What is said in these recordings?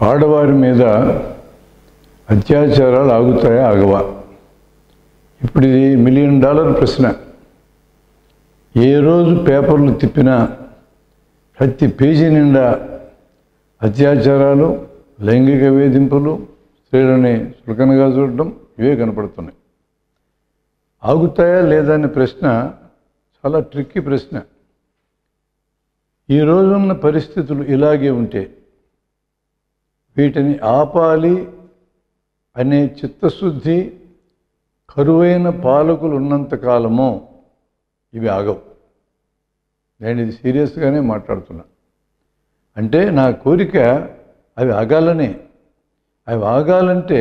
ఆడవారి మీద అత్యాచారాలు ఆగుతాయా ఆగవా? ఇప్పుడు ఇది $1 మిలియన్ ప్రశ్న. ఏ రోజు పేపర్లు తిప్పినా ప్రతి పేజీ నిండా అత్యాచారాలు, లైంగిక వేధింపులు, స్త్రీలని చులకనగా చూడడం ఇవే కనపడుతున్నాయి. ఆగుతాయా లేదా అనే ప్రశ్న చాలా ట్రిక్కీ ప్రశ్న. ఈ రోజున్న పరిస్థితులు ఇలాగే ఉంటే వీటిని ఆపాలి అనే చిత్తశుద్ధి కరువైన పాలకులు ఉన్నంతకాలమో ఇవి ఆగవు. నేను ఇది సీరియస్గానే మాట్లాడుతున్నా. అంటే నా కోరిక అవి ఆగాలనే. అవి ఆగాలంటే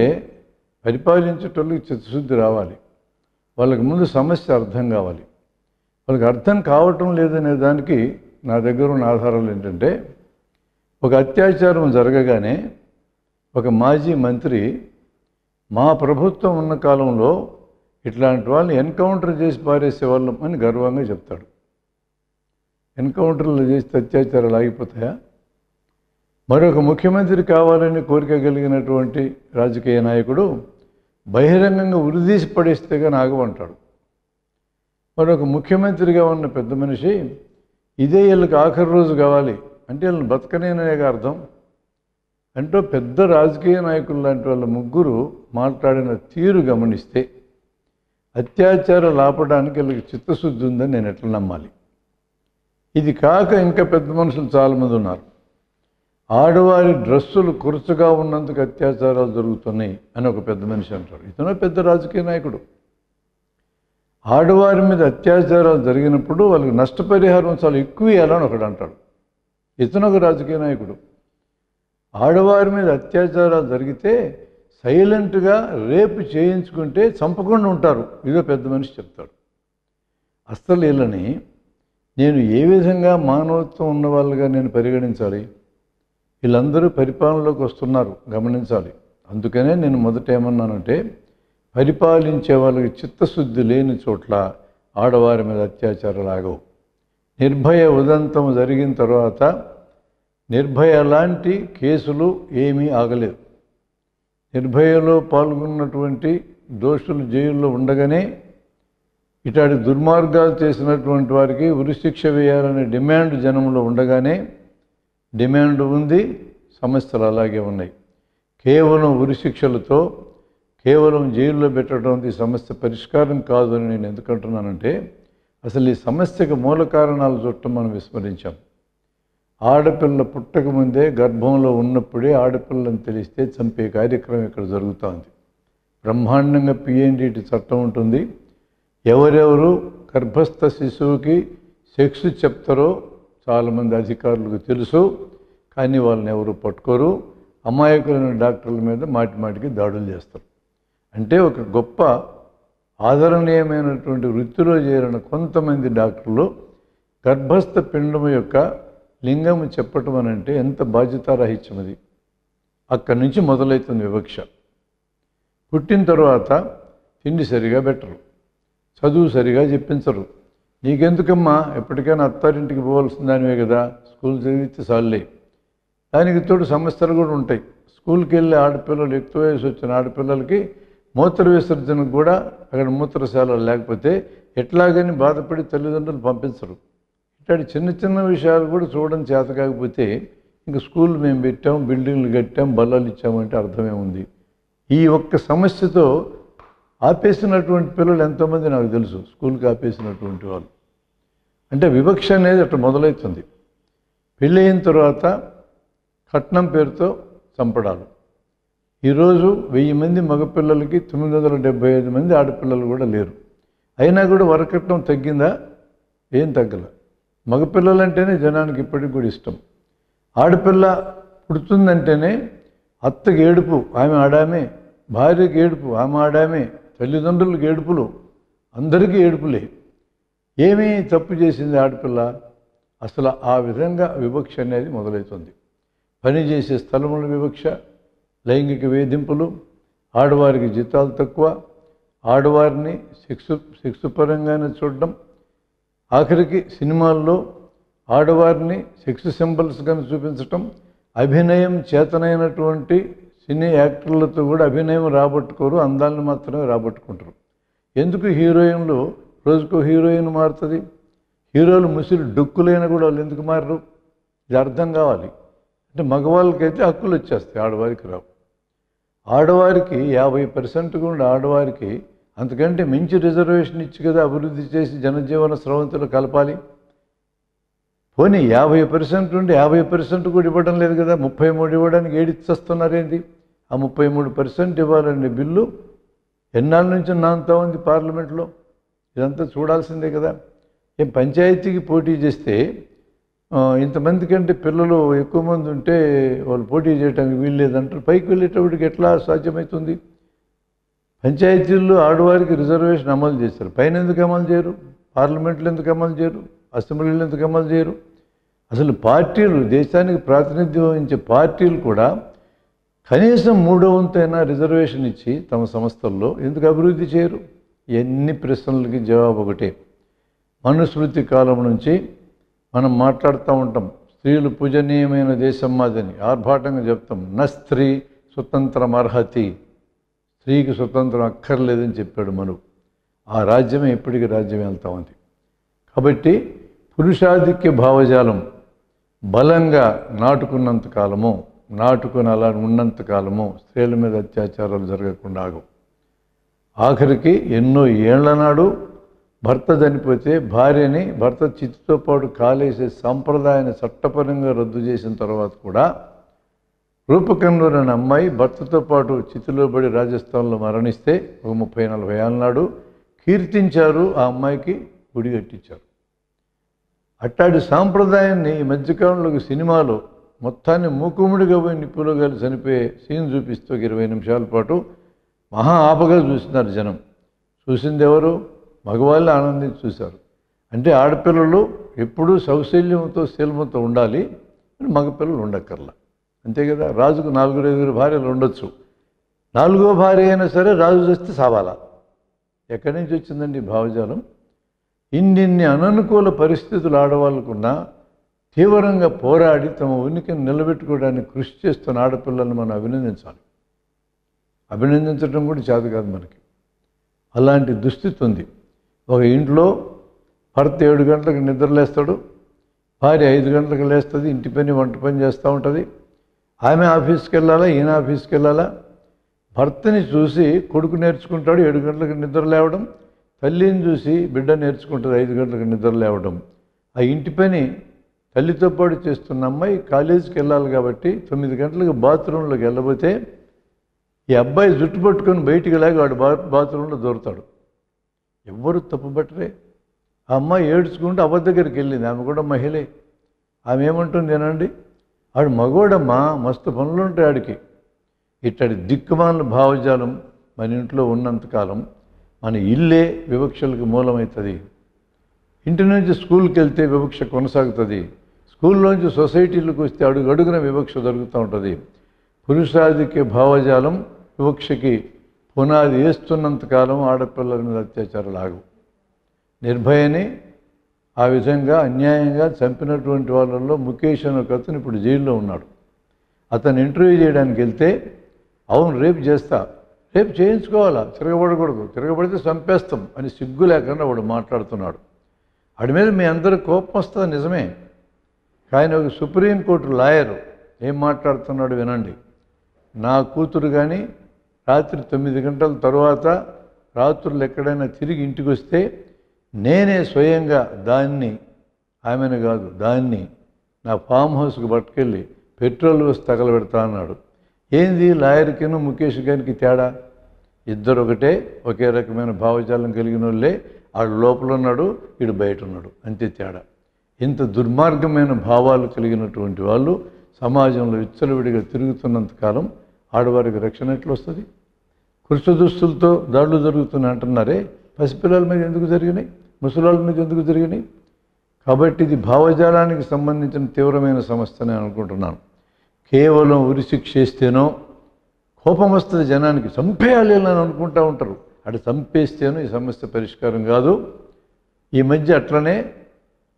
పరిపాలించేటోళ్ళకి చిత్తశుద్ధి రావాలి. వాళ్ళకి ముందు సమస్య అర్థం కావాలి. వాళ్ళకి అర్థం కావటం లేదనే దానికి నా దగ్గర ఉన్న ఆధారాలు ఏంటంటే, ఒక అత్యాచారం జరగగానే ఒక మాజీ మంత్రి మా ప్రభుత్వం ఉన్న కాలంలో ఇట్లాంటి వాళ్ళని ఎన్కౌంటర్ చేసి పారేసేవాళ్ళం అని గర్వంగా చెప్తాడు. ఎన్కౌంటర్లు చేస్తే అత్యాచారాలు ఆగిపోతాయా? మరొక ముఖ్యమంత్రి కావాలని కోరిక కలిగినటువంటి రాజకీయ నాయకుడు బహిరంగంగా ఉరిదీసి పడేస్తే కానీ ఆగమంటాడు. మరొక ముఖ్యమంత్రిగా ఉన్న పెద్ద మనిషి ఇదే వీళ్ళకి ఆఖరి రోజు కావాలి అంటే వీళ్ళని బతకనేనేగా అర్థం. అంటూ పెద్ద రాజకీయ నాయకులు లాంటి వాళ్ళ ముగ్గురు మాట్లాడిన తీరు గమనిస్తే అత్యాచారాలు ఆపడానికి వీళ్ళకి చిత్తశుద్ధి ఉందని నేను ఎట్లా నమ్మాలి? ఇది కాక ఇంకా పెద్ద మనుషులు చాలామంది ఉన్నారు. ఆడవారి డ్రెస్సులు కురుచుగా ఉన్నందుకు అత్యాచారాలు జరుగుతున్నాయి అని ఒక పెద్ద మనిషి అంటారు. ఇతను పెద్ద రాజకీయ నాయకుడు. ఆడవారి మీద అత్యాచారాలు జరిగినప్పుడు వాళ్ళకి నష్టపరిహారం చాలా ఎక్కువ ఇవ్వాలని ఒకడు అంటాడు. ఇతను ఒక రాజకీయ నాయకుడు. ఆడవారి మీద అత్యాచారాలు జరిగితే సైలెంట్గా రేపు చేయించుకుంటే చంపకుండా ఉంటారు. ఇదో పెద్ద మనిషి చెప్తాడు. అస్సలు వీళ్ళని నేను ఏ విధంగా మానవత్వం ఉన్న వాళ్ళుగా నేను పరిగణించాలి? వీళ్ళందరూ పరిపాలనలోకి వస్తున్నారు, గమనించాలి. అందుకనే నేను మొదట ఏమన్నానంటే, పరిపాలించే వాళ్ళకి చిత్తశుద్ధి లేని చోట్ల ఆడవారి మీద అత్యాచారాలు ఆగవు. నిర్భయ ఉదంతం జరిగిన తర్వాత నిర్భయ లాంటి కేసులు ఏమీ ఆగలేదు. నిర్భయలో పాల్గొన్నటువంటి దోషులు జైల్లో ఉండగానే ఇట్లాంటి దుర్మార్గాలు చేసినటువంటి వారికి ఉరిశిక్ష వేయాలనే డిమాండ్ జనంలో ఉండగానే డిమాండ్ ఉంది, సమస్యలు అలాగే ఉన్నాయి. కేవలం ఉరిశిక్షలతో కేవలం జైల్లో పెట్టడం ఈ సమస్య పరిష్కారం కాదు అని నేను ఎందుకంటున్నానంటే, అసలు ఈ సమస్యకు మూల కారణాలు చూడటం మనం విస్మరించాం. ఆడపిల్ల పుట్టకముందే గర్భంలో ఉన్నప్పుడే ఆడపిల్లని తెలిస్తే చంపే కార్యక్రమం ఇక్కడ జరుగుతోంది. బ్రహ్మాండంగా పిఎన్డిటి చట్టం ఉంటుంది. ఎవరెవరు గర్భస్థ శిశువుకి సెక్స్ చెప్తారో చాలామంది అధికారులకు తెలుసు, కానీ వాళ్ళని ఎవరు పట్టుకోరు. అమాయకులైన డాక్టర్ల మీద మాటిమాటికి దాడులు చేస్తారు. అంటే ఒక గొప్ప ఆదరణీయమైనటువంటి వృత్తిలో చేరిన కొంతమంది డాక్టర్లు గర్భస్థ పిండం యొక్క లింగము చెప్పటం అని అంటే ఎంత బాధ్యతారాహిత్యం అది. అక్కడి నుంచి మొదలవుతుంది వివక్ష. పుట్టిన తర్వాత తిండి సరిగా పెట్టరు, చదువు సరిగా చెప్పించరు. నీకెందుకమ్మా, ఎప్పటికైనా అత్తారింటికి పోవాల్సిన దానివే కదా, స్కూల్ చదివితే చాలే. దానికి తోడు సమస్యలు కూడా ఉంటాయి. స్కూల్కి వెళ్ళే ఆడపిల్లలు, ఎక్కువ వయసు వచ్చిన ఆడపిల్లలకి మూత్ర విసర్జనకు కూడా అక్కడ మూత్రశాలలు లేకపోతే ఎట్లాగని బాధపడి తల్లిదండ్రులు పంపించరు. ఇట్లాంటి చిన్న చిన్న విషయాలు కూడా చూడడం చేత కాకపోతే ఇంకా స్కూల్ మేము పెట్టాం, బిల్డింగ్లు కట్టాం, బల్లాలు ఇచ్చామంటే అర్థమే ఉంది. ఈ ఒక్క సమస్యతో ఆపేసినటువంటి పిల్లలు ఎంతోమంది నాకు తెలుసు, స్కూల్కి ఆపేసినటువంటి వాళ్ళు. అంటే వివక్ష అనేది అట్లా మొదలవుతుంది. పెళ్ళి అయిన తర్వాత కట్నం పేరుతో చంపడాలు. ఈరోజు 1000 మంది మగపిల్లలకి 975 మంది ఆడపిల్లలు కూడా లేరు. అయినా కూడా వరకట్నం తగ్గిందా? ఏం తగ్గల. మగపిల్లలంటేనే జనానికి ఇప్పటికి కూడా ఇష్టం. ఆడపిల్ల పుడుతుందంటేనే అత్తకి ఏడుపు, ఆమె ఆడామే, భార్యకి ఏడుపు, ఆమె ఆడామే, తల్లిదండ్రులకు ఏడుపులు, అందరికీ ఏడుపులే. ఏమీ తప్పు చేసింది ఆడపిల్ల? అసలు ఆ విధంగా వివక్ష అనేది మొదలవుతుంది. పనిచేసే స్థలముల వివక్ష, లైంగిక వేధింపులు, ఆడవారికి జీతాలు తక్కువ, ఆడవారిని సెక్స్ పరంగానే చూడడం, ఆఖరికి సినిమాల్లో ఆడవారిని సెక్స్ సింబల్స్గానే చూపించటం, అభినయం చేతనైనటువంటి సినీ యాక్టర్లతో కూడా అభినయం రాబట్టుకోరు, అందాలను మాత్రమే రాబట్టుకుంటారు. ఎందుకు హీరోయిన్లు రోజుకో హీరోయిన్ మారుతుంది? హీరోలు ముసిరి డొక్కులైనా కూడా వాళ్ళు ఎందుకు మారరు? ఇది అర్థం కావాలి. అంటే మగవాళ్ళకైతే హక్కులు వచ్చేస్తాయి, ఆడవారికి రావు. ఆడవారికి 50% కూడా ఆడవారికి అంతకంటే మించి రిజర్వేషన్ ఇచ్చి కదా అభివృద్ధి చేసి జనజీవన స్రవంతులు కలపాలి. పోనీ 50% నుండి 50% కూడా ఇవ్వడం లేదు కదా, 33 ఇవ్వడానికి ఏడిచ్చేస్తున్నారేంటి? ఆ 33% ఇవ్వాలనే బిల్లు ఎన్నాళ్ళ నుంచి నానుతా ఉంది పార్లమెంట్లో. ఇదంతా చూడాల్సిందే కదా. ఏం పంచాయతీకి పోటీ చేస్తే ఇంతమంది కంటే పిల్లలు ఎక్కువ మంది ఉంటే వాళ్ళు పోటీ చేయడానికి వీలు లేదంటారు. పైకి వెళ్ళేటప్పటికి ఎట్లా సాధ్యమవుతుంది? పంచాయతీల్లో ఆడవారికి రిజర్వేషన్ అమలు చేశారు, పైన ఎందుకు అమలు చేయరు? పార్లమెంట్లో ఎందుకు అమలు చేయరు? అసెంబ్లీలో ఎందుకు అమలు చేయరు? అసలు పార్టీలు, దేశానికి ప్రాతినిధ్యం వహించే పార్టీలు కూడా కనీసం 3వ వంతైనా రిజర్వేషన్ ఇచ్చి తమ సంస్థల్లో ఎందుకు అభివృద్ధి చేయరు? ఎన్ని ప్రశ్నలకి జవాబు ఒకటే. మనుస్మృతి కాలం నుంచి మనం మాట్లాడుతూ ఉంటాం, స్త్రీలు పూజనీయమైన దేశం మాదని ఆర్భాటంగా చెప్తాం. న స్త్రీ స్వతంత్రం అర్హతి, స్త్రీకి స్వతంత్రం అక్కర్లేదని చెప్పాడు మనువు. ఆ రాజ్యమే ఇప్పటికీ రాజ్యం వెళ్తూ ఉంది. కాబట్టి పురుషాధిక్య భావజాలం బలంగా నాటుకున్నంతకాలము, నాటుకుని అలా ఉన్నంతకాలము స్త్రీల మీద అత్యాచారాలు జరగకుండా ఆగవు. ఆఖరికి ఎన్నో ఏళ్ల నాడు భర్త చనిపోతే భార్యని భర్త చితితో పాటు కాలేసే సాంప్రదాయాన్ని చట్టపరంగా రద్దు చేసిన తర్వాత కూడా రూపకంలో అనే అమ్మాయి భర్తతో పాటు చితిలో పడి రాజస్థాన్లో మరణిస్తే ఒక 30-40 ఏళ్ళ నాడు కీర్తించారు, ఆ అమ్మాయికి గుడి కట్టించారు. అట్టాడి సాంప్రదాయాన్ని ఈ మధ్యకాలంలో సినిమాలో మొత్తాన్ని మూకుముడిగా పోయి నిప్పులో కలిసి చనిపోయే సీన్ చూపిస్తూ 20 నిమిషాల పాటు మహా ఆపగా చూస్తున్నారు జనం. చూసింది ఎవరు? మగవాళ్ళు ఆనందించి చూశారు. అంటే ఆడపిల్లలు ఎప్పుడూ సౌశల్యంతో శీలముతో ఉండాలి, మగపిల్లలు ఉండక్కర్లా, అంతే కదా. రాజుకు 4-5 భార్యలు ఉండొచ్చు, 4వ భార్య అయినా సరే రాజు చేస్తే సావాలా? ఎక్కడి నుంచి వచ్చిందండి భావజాలం? ఇన్ని అననుకూల పరిస్థితులు ఆడవాళ్ళకున్నా తీవ్రంగా పోరాడి తమ ఉనికిని నిలబెట్టుకోవడానికి కృషి చేస్తున్న ఆడపిల్లలను మనం అభినందించాలి. అభినందించడం కూడా చేత కాదు మనకి. అలాంటి దుస్థితి ఉంది. ఒక ఇంట్లో భర్త 7 గంటలకు నిద్రలేస్తాడు, భార్య 5 గంటలకు లేస్తుంది, ఇంటి పని వంట పని చేస్తూ ఉంటుంది. ఆమె ఆఫీస్కి వెళ్ళాలా, ఈయన ఆఫీస్కి వెళ్ళాలా. భర్తని చూసి కొడుకు నేర్చుకుంటాడు 7 గంటలకు నిద్ర లేవడం, తల్లిని చూసి బిడ్డ నేర్చుకుంటుంది 5 గంటలకు నిద్ర లేవడం. ఆ ఇంటి పని తల్లితో పాటు చేస్తున్న అమ్మాయి కాలేజీకి వెళ్ళాలి కాబట్టి 9 గంటలకు బాత్రూంలోకి వెళ్ళబోతే ఈ అబ్బాయి జుట్టు పట్టుకొని బయటికి లాగా వాడు బాత్రూంలో దొరుకుతాడు. ఎవ్వరు తప్పుపట్టరే. ఆ అమ్మాయి ఏడ్చుకుంటూ అవ్వ దగ్గరికి వెళ్ళింది, ఆమె కూడా మహిళే. ఆమె ఏమంటుంది ఏనండి, ఆడు మగోడమ్మా, మస్తు పనులు ఉంటాయి ఆడికి. ఇట్టడి దిక్కుమాల భావజాలం మన ఇంట్లో ఉన్నంతకాలం మన ఇల్లే వివక్షలకు మూలమవుతుంది. ఇంటి నుంచి స్కూల్కి వెళ్తే వివక్ష కొనసాగుతుంది, స్కూల్లోంచి సొసైటీలకు వస్తే అడుగడుగున వివక్ష జరుగుతూ ఉంటుంది. పురుషాధిక్య భావజాలం వివక్షకి పునాది వేస్తున్నంతకాలం ఆడపిల్లల మీద అత్యాచారాలు ఆగవు. నిర్భయని ఆ విధంగా అన్యాయంగా చంపినటువంటి వాళ్ళల్లో ముఖేష్ అనే ఒక అతను ఇప్పుడు జైల్లో ఉన్నాడు. అతను ఇంటర్వ్యూ చేయడానికి వెళ్తే, అవును రేపు చేస్తా, రేపు చేయించుకోవాలా, తిరగబడకూడదు, తిరగబడితే చంపేస్తాం అని సిగ్గు లేకుండా వాడు మాట్లాడుతున్నాడు. వాడి మీద మీ అందరూ కోపం వస్తుంది నిజమే, కానీ ఒక సుప్రీంకోర్టు లాయరు ఏం మాట్లాడుతున్నాడు వినండి. నా కూతురు కానీ రాత్రి 9 గంటల తర్వాత రాత్రులు ఎక్కడైనా తిరిగి ఇంటికి వస్తే నేనే స్వయంగా దాన్ని, ఆమెను కాదు దాన్ని, నా ఫామ్ హౌస్కి పట్టుకెళ్ళి పెట్రోల్ వేసి తగలబెడతా అన్నాడు. ఏంది లాయర్కిను ముఖేష్ గారికి తేడా? ఇద్దరు ఒకటే, ఒకే రకమైన భావజాలం కలిగిన వాళ్ళే. ఆడు లోపల ఉన్నాడు, వీడు బయట ఉన్నాడు, అంతే తేడా. ఇంత దుర్మార్గమైన భావాలు కలిగినటువంటి వాళ్ళు సమాజంలో విచ్చలవిడిగా తిరుగుతున్నంతకాలం ఆడవారికి రక్షణ ఎట్లా వస్తుంది? కృష దుస్తులతో దాడులు జరుగుతున్నాయి అంటున్నారే, పసిపిల్లల మీద ఎందుకు జరిగినాయి, ముసలాళ్ళ మీద ఎందుకు జరిగినాయి? కాబట్టి ఇది భావజాలానికి సంబంధించిన తీవ్రమైన సమస్య నేను అనుకుంటున్నాను. కేవలం ఉరిశిక్ష చేస్తేనో కోపం వస్తుంది జనానికి, చంపేయాలి అని అనుకుంటూ ఉంటారు. అటు చంపేస్తేనో ఈ సమస్య పరిష్కారం కాదు. ఈ మధ్య అట్లనే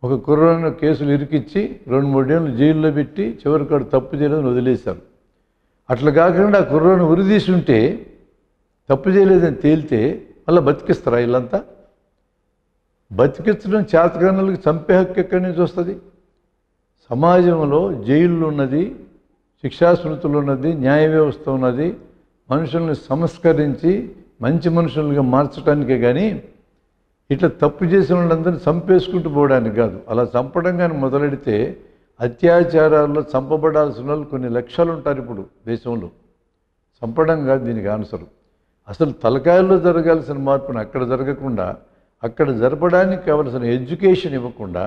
ఒక కుర్రాడిని కేసులు ఇరికిచ్చి 2-3 ఏళ్ళు జైల్లో పెట్టి చివరికాడు తప్పు చేయలేదని వదిలేశారు. అట్లా కాకుండా ఆ కుర్రాడిని ఉరిదీసి ఉంటే తప్పు చేయలేదని తేలితే మళ్ళీ బతికిస్తారా వీళ్ళంతా? బతికించడం చేతకానులకు చంపే హక్కు ఎక్కడి నుంచి వస్తుంది? సమాజంలో జైళ్ళు ఉన్నది, శిక్షాస్మృతులు ఉన్నది, న్యాయ వ్యవస్థ ఉన్నది. మనుషుల్ని సంస్కరించి మంచి మనుషులుగా మార్చడానికే కానీ ఇట్లా తప్పు చేసిన వాళ్ళందరినీ చంపేసుకుంటూ పోవడానికి కాదు. అలా చంపడం కానీ మొదలెడితే అత్యాచారాల్లో చంపబడాల్సిన వాళ్ళు కొన్ని లక్షలు ఉంటారు ఇప్పుడు దేశంలో. చంపడం కాదు దీనికి ఆన్సరు. అసలు తలకాయల్లో జరగాల్సిన మార్పును అక్కడ జరగకుండా, అక్కడ జరపడానికి కావలసిన ఎడ్యుకేషన్ ఇవ్వకుండా,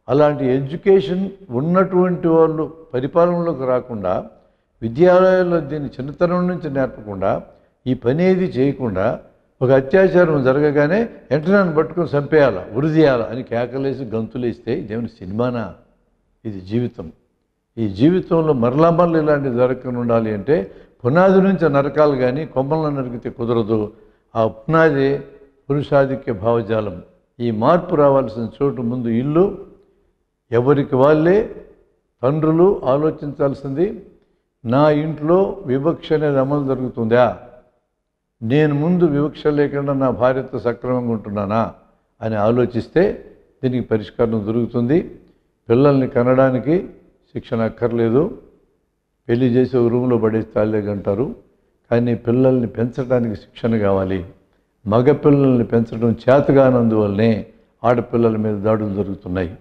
అలాంటి ఎడ్యుకేషన్ ఉన్నటువంటి వాళ్ళు పరిపాలనలోకి రాకుండా, విద్యాలయాల్లో దీన్ని చిన్నతనం నుంచి నేర్పకుండా, ఈ పని ఏది చేయకుండా, ఒక అత్యాచారం జరగగానే వెంటనే పట్టుకొని చంపేయాలా, ఉరిదీయాలా అని కేకలేసి గంతులేస్తే ఇదేమైనా సినిమానా? ఇది జీవితం. ఈ జీవితంలో మరలా ఇలాంటివి జరగకుండా ఉండాలి అంటే పునాది నుంచి నరకాలు కానీ కొమ్మలను నరికితే కుదరదు. ఆ పునాది పురుషాధిక్య భావజాలం. ఈ మార్పు రావాల్సిన చోటు ముందు ఇల్లు. ఎవరికి వాళ్ళే తండ్రులు ఆలోచించాల్సింది, నా ఇంట్లో వివక్ష అనేది అమలు జరుగుతుందా, నేను ముందు వివక్ష లేకుండా నా భార్యతో సక్రమంగా ఉంటున్నానా అని ఆలోచిస్తే దీనికి పరిష్కారం దొరుకుతుంది. పిల్లల్ని కనడానికి శిక్షణ అక్కర్లేదు. పెళ్లి చేసి ఒక రూమ్లో పడేసి తాళ్ళేగంటారు. కానీ పిల్లల్ని పెంచడానికి శిక్షణ కావాలి. మగ పిల్లల్ని పెంచడం చేతగానందువల్లనే ఆడపిల్లల మీద దాడులు జరుగుతున్నాయి.